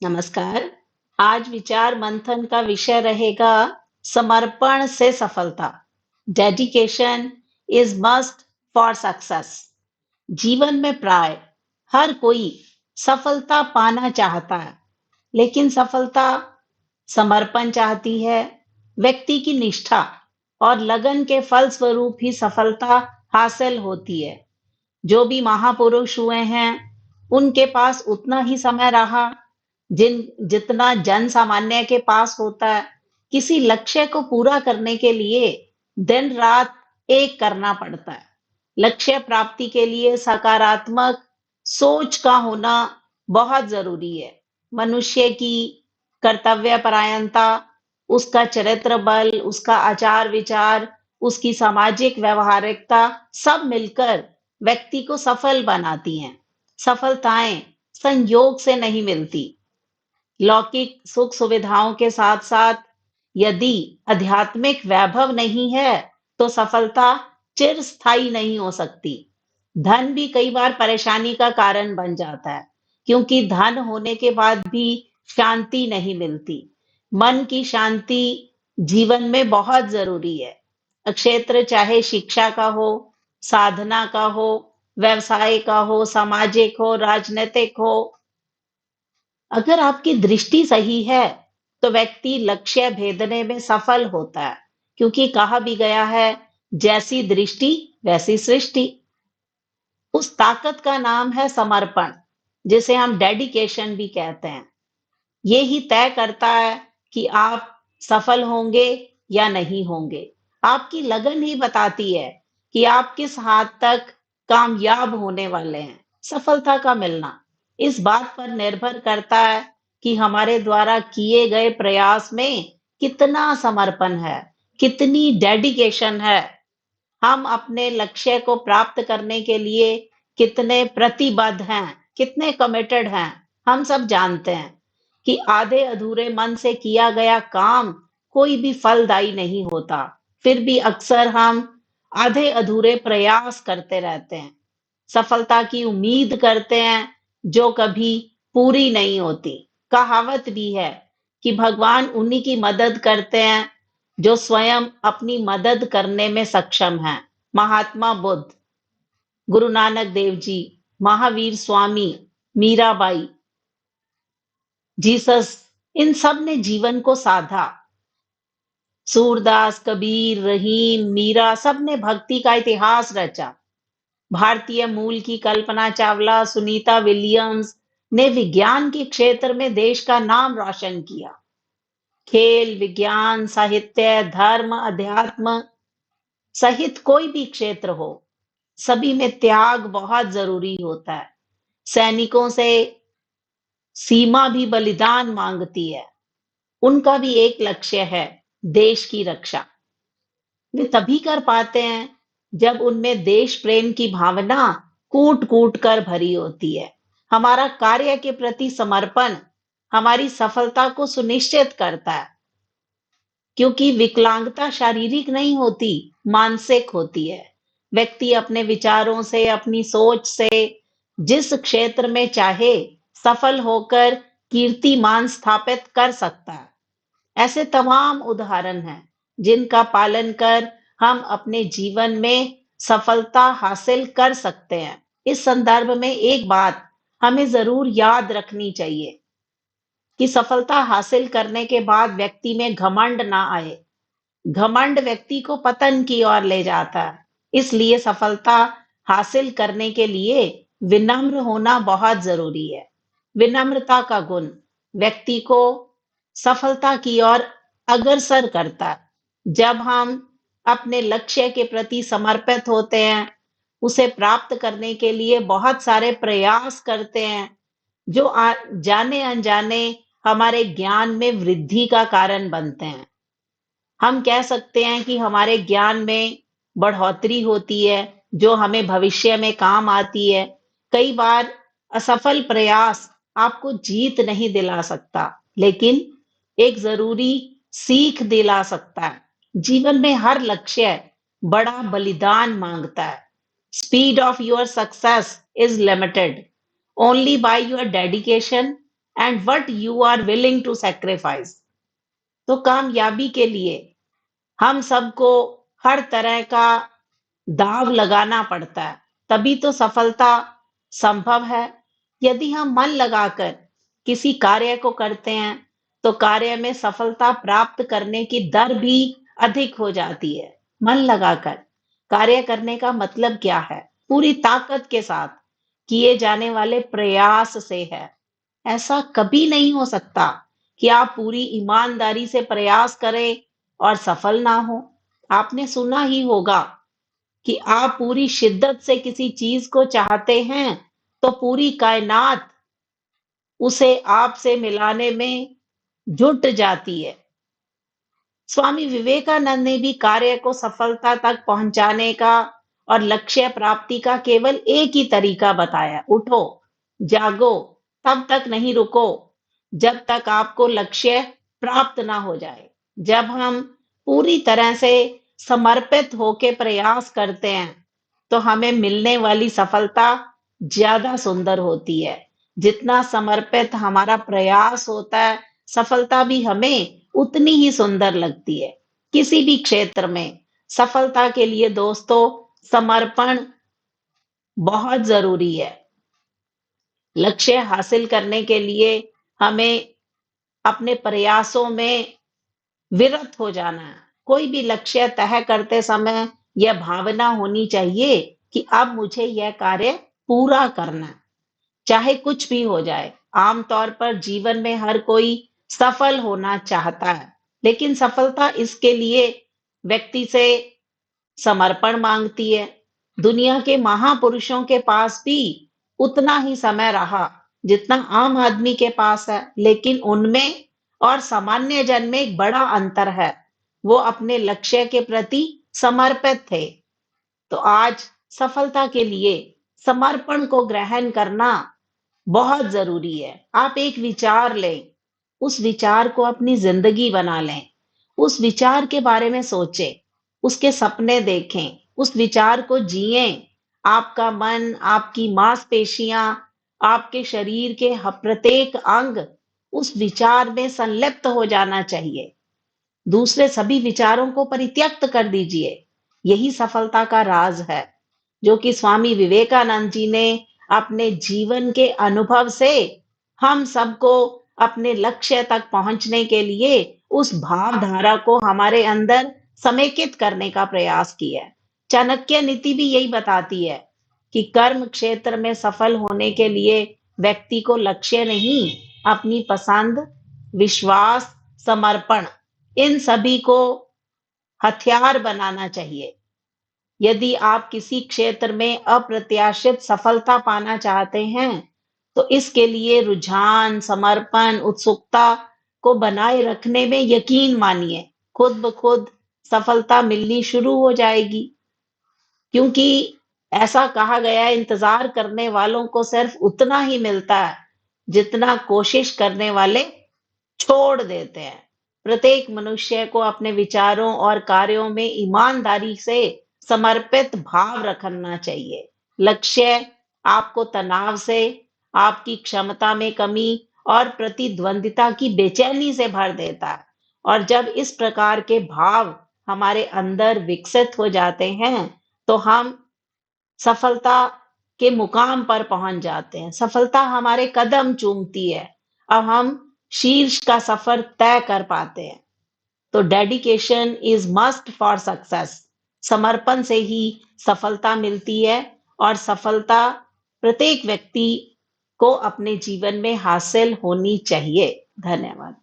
नमस्कार। आज विचार मंथन का विषय रहेगा समर्पण से सफलता। Dedication is must for success. जीवन में प्राय हर कोई सफलता पाना चाहता है, लेकिन सफलता समर्पण चाहती है। व्यक्ति की निष्ठा और लगन के फलस्वरूप ही सफलता हासिल होती है। जो भी महापुरुष हुए हैं, उनके पास उतना ही समय रहा जितना जन सामान्य के पास होता है। किसी लक्ष्य को पूरा करने के लिए दिन रात एक करना पड़ता है। लक्ष्य प्राप्ति के लिए सकारात्मक सोच का होना बहुत जरूरी है। मनुष्य की कर्तव्य परायणता, उसका चरित्र बल, उसका आचार विचार, उसकी सामाजिक व्यवहारिकता सब मिलकर व्यक्ति को सफल बनाती हैं। सफलताएं संयोग से नहीं मिलती। लौकिक सुख सुविधाओं के साथ साथ यदि आध्यात्मिक वैभव नहीं है, तो सफलता चिरस्थायी नहीं हो सकती। धन भी कई बार परेशानी का कारण बन जाता है, क्योंकि धन होने के बाद भी शांति नहीं मिलती। मन की शांति जीवन में बहुत जरूरी है। क्षेत्र चाहे शिक्षा का हो, साधना का हो, व्यवसाय का हो, सामाजिक हो, राजनीतिक हो, अगर आपकी दृष्टि सही है, तो व्यक्ति लक्ष्य भेदने में सफल होता है, क्योंकि कहा भी गया है, जैसी दृष्टि वैसी सृष्टि। उस ताकत का नाम है समर्पण, जिसे हम डेडिकेशन भी कहते हैं। ये ही तय करता है कि आप सफल होंगे या नहीं होंगे। आपकी लगन ही बताती है कि आप किस हद तक कामयाब होने वाले हैं। सफलता का मिलना इस बात पर निर्भर करता है कि हमारे द्वारा किए गए प्रयास में कितना समर्पण है, कितनी डेडिकेशन है। हम अपने लक्ष्य को प्राप्त करने के लिए कितने प्रतिबद्ध हैं, कितने कमिटेड हैं। हम सब जानते हैं कि आधे अधूरे मन से किया गया काम कोई भी फलदायी नहीं होता। फिर भी अक्सर हम आधे अधूरे प्रयास करते रहते हैं, सफलता की उम्मीद करते हैं जो कभी पूरी नहीं होती। कहावत भी है कि भगवान उन्हीं की मदद करते हैं जो स्वयं अपनी मदद करने में सक्षम हैं। महात्मा बुद्ध, गुरु नानक देव जी, महावीर स्वामी, मीराबाई, जीसस, इन सब ने जीवन को साधा। सूरदास, कबीर, रहीम, मीरा, सब ने भक्ति का इतिहास रचा। भारतीय मूल की कल्पना चावला, सुनीता विलियम्स ने विज्ञान के क्षेत्र में देश का नाम रोशन किया। खेल, विज्ञान, साहित्य, धर्म, अध्यात्म सहित कोई भी क्षेत्र हो, सभी में त्याग बहुत जरूरी होता है। सैनिकों से सीमा भी बलिदान मांगती है। उनका भी एक लक्ष्य है, देश की रक्षा। वे तभी कर पाते हैं जब उनमें देश प्रेम की भावना कूट कूट कर भरी होती है। हमारा कार्य के प्रति समर्पण हमारी सफलता को सुनिश्चित करता है, क्योंकि विकलांगता शारीरिक नहीं होती, मानसिक होती है। व्यक्ति अपने विचारों से, अपनी सोच से जिस क्षेत्र में चाहे सफल होकर कीर्तिमान स्थापित कर सकता है। ऐसे तमाम उदाहरण हैं जिनका पालन कर हम अपने जीवन में सफलता हासिल कर सकते हैं। इस संदर्भ में एक बात हमें जरूर याद रखनी चाहिए कि सफलता हासिल करने के बाद व्यक्ति में घमंड ना आए। घमंड व्यक्ति को पतन की ओर ले जाता है। इसलिए सफलता हासिल करने के लिए विनम्र होना बहुत जरूरी है। विनम्रता का गुण व्यक्ति को सफलता की ओर अग्रसर करता है। जब हम अपने लक्ष्य के प्रति समर्पित होते हैं, उसे प्राप्त करने के लिए बहुत सारे प्रयास करते हैं, जो जाने अनजाने हमारे ज्ञान में वृद्धि का कारण बनते हैं। हम कह सकते हैं कि हमारे ज्ञान में बढ़ोतरी होती है, जो हमें भविष्य में काम आती है। कई बार असफल प्रयास आपको जीत नहीं दिला सकता, लेकिन एक जरूरी सीख दिला सकता है। जीवन में हर लक्ष्य बड़ा बलिदान मांगता है। Speed of your success is limited only by your dedication and what you are willing to sacrifice. तो कामयाबी के लिए हम सबको हर तरह का दांव लगाना पड़ता है, तभी तो सफलता संभव है। यदि हम मन लगाकर किसी कार्य को करते हैं तो कार्य में सफलता प्राप्त करने की दर भी अधिक हो जाती है। मन लगाकर कार्य करने का मतलब क्या है? पूरी ताकत के साथ किए जाने वाले प्रयास से है। ऐसा कभी नहीं हो सकता कि आप पूरी ईमानदारी से प्रयास करें और सफल ना हो। आपने सुना ही होगा कि आप पूरी शिद्दत से किसी चीज को चाहते हैं तो पूरी कायनात उसे आपसे मिलाने में जुट जाती है। स्वामी विवेकानंद ने भी कार्य को सफलता तक पहुंचाने का और लक्ष्य प्राप्ति का केवल एक ही तरीका बताया, उठो, जागो, तब तक नहीं रुको जब तक आपको लक्ष्य प्राप्त ना हो जाए। जब हम पूरी तरह से समर्पित होके प्रयास करते हैं तो हमें मिलने वाली सफलता ज्यादा सुंदर होती है। जितना समर्पित हमारा प्रयास होता है, सफलता भी हमें उतनी ही सुंदर लगती है। किसी भी क्षेत्र में सफलता के लिए दोस्तों समर्पण बहुत जरूरी है। लक्ष्य हासिल करने के लिए हमें अपने प्रयासों में विरत हो जाना है। कोई भी लक्ष्य तय करते समय यह भावना होनी चाहिए कि अब मुझे यह कार्य पूरा करना है, चाहे कुछ भी हो जाए। आमतौर पर जीवन में हर कोई सफल होना चाहता है, लेकिन सफलता इसके लिए व्यक्ति से समर्पण मांगती है। दुनिया के महापुरुषों के पास भी उतना ही समय रहा जितना आम आदमी के पास है, लेकिन उनमें और सामान्य जन में एक बड़ा अंतर है। वो अपने लक्ष्य के प्रति समर्पित थे। तो आज सफलता के लिए समर्पण को ग्रहण करना बहुत जरूरी है। आप एक विचार लें, उस विचार को अपनी जिंदगी बना लें, उस विचार के बारे में सोचें, उसके सपने देखें, उस विचार को जिएं। आपका मन, आपकी मांसपेशियां, आपके शरीर के प्रत्येक अंग उस विचार में संलिप्त हो जाना चाहिए। दूसरे सभी विचारों को परित्यक्त कर दीजिए। यही सफलता का राज है, जो कि स्वामी विवेकानंद जी ने अपने जीवन के अनुभव से हम सबको अपने लक्ष्य तक पहुंचने के लिए उस भावधारा को हमारे अंदर समेकित करने का प्रयास किया है। चाणक्य नीति भी यही बताती है कि कर्म क्षेत्र में सफल होने के लिए व्यक्ति को लक्ष्य नहीं, अपनी पसंद, विश्वास, समर्पण, इन सभी को हथियार बनाना चाहिए। यदि आप किसी क्षेत्र में अप्रत्याशित सफलता पाना चाहते हैं तो इसके लिए रुझान, समर्पण, उत्सुकता को बनाए रखने में यकीन मानिए। खुद ब खुद सफलता मिलनी शुरू हो जाएगी, क्योंकि ऐसा कहा गया है, इंतजार करने वालों को सिर्फ उतना ही मिलता है जितना कोशिश करने वाले छोड़ देते हैं। प्रत्येक मनुष्य को अपने विचारों और कार्यों में ईमानदारी से समर्पित भाव रखना चाहिए। लक्ष्य आपको तनाव से, आपकी क्षमता में कमी और प्रतिद्वंदिता की बेचैनी से भर देता है। और जब इस प्रकार के भाव हमारे अंदर विकसित हो जाते हैं तो हम सफलता के मुकाम पर पहुंच जाते हैं। सफलता हमारे कदम चूमती है। अब हम शीर्ष का सफर तय कर पाते हैं। तो dedication is must for success. समर्पण से ही सफलता मिलती है और सफलता प्रत्येक व्यक्ति को अपने जीवन में हासिल होनी चाहिए। धन्यवाद।